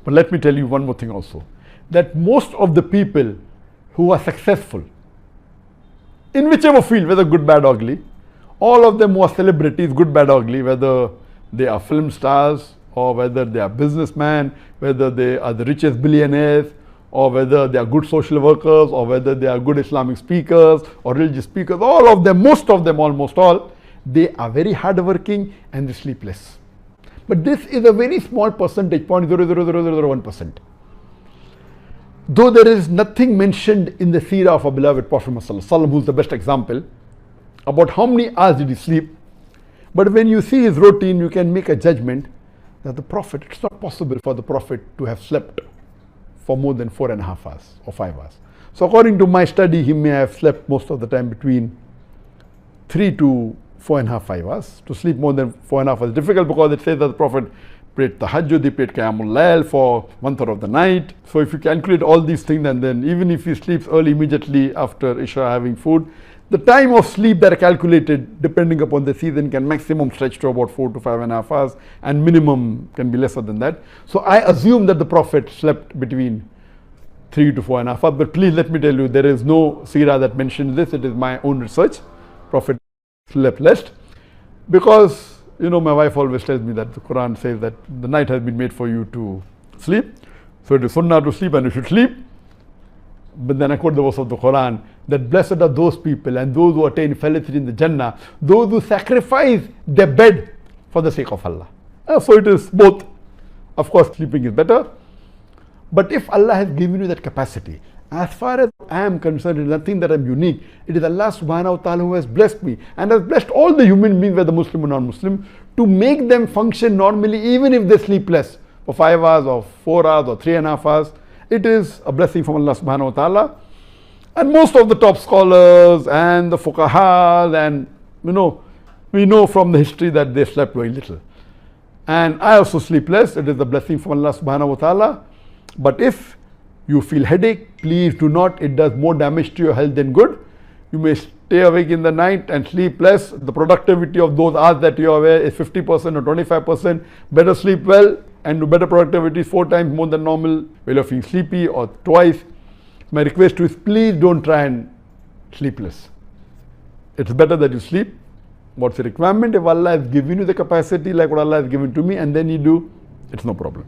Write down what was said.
But let me tell you one more thing also, that most of the people who are successful in whichever field, whether good, bad, ugly, all of them who are celebrities, good, bad, ugly, whether they are film stars or whether they are businessmen, whether they are the richest billionaires, or whether they are good social workers, or whether they are good Islamic speakers or religious speakers, all of them, most of them, almost all, they are very hardworking and they sleepless. But this is a very small percentage, 0.00001%. Though there is nothing mentioned in the seerah of our beloved Prophet Muhammad, who is the best example, about how many hours did he sleep. But when you see his routine, you can make a judgment that the Prophet, it's not possible for the Prophet to have slept for more than 4.5 hours or 5 hours. So according to my study, he may have slept most of the time between 3 to 4.5, 5 hours. To sleep more than 4.5 hours is difficult because it says that the Prophet prayed tahajjud, he prayed qiyamul layl for 1/3 of the night. So if you calculate all these things, and then even if he sleeps early immediately after Isha having food, the time of sleep that are calculated depending upon the season can maximum stretch to about 4 to 5.5 hours, and minimum can be lesser than that. So I assume that the Prophet slept between 3 to 4.5 hours, but please let me tell you, there is no seerah that mentions this. It is my own research. Prophet slept less because, you know, my wife always tells me that the Quran says that the night has been made for you to sleep. So it is sunnah to sleep and you should sleep. But then I quote the verse of the Quran that blessed are those people and those who attain felicity in the Jannah, those who sacrifice their bed for the sake of Allah. So it is both. Of course, sleeping is better. But if Allah has given you that capacity, as far as I am concerned, it is nothing that I am unique. It is Allah subhanahu wa ta'ala who has blessed me and has blessed all the human beings, whether Muslim or non-Muslim, to make them function normally even if they sleep less for 5 hours or 4 hours or 3.5 hours. It is a blessing from Allah subhanahu wa ta'ala. And most of the top scholars and the fuqaha, and we know from the history that they slept very little. And I also sleep less. It is a blessing from Allah subhanahu wa ta'ala. But if you feel headache, please do not. It does more damage to your health than good. You may stay awake in the night and sleep less. The productivity of those hours that you are aware is 50% or 25%. Better sleep well and do better productivity is 4 times more than normal when you're feeling sleepy, or twice. My request to you is please don't try and sleep less. It's better that you sleep. What's the requirement? If Allah has given you the capacity like what Allah has given to me, and then you do, it's no problem.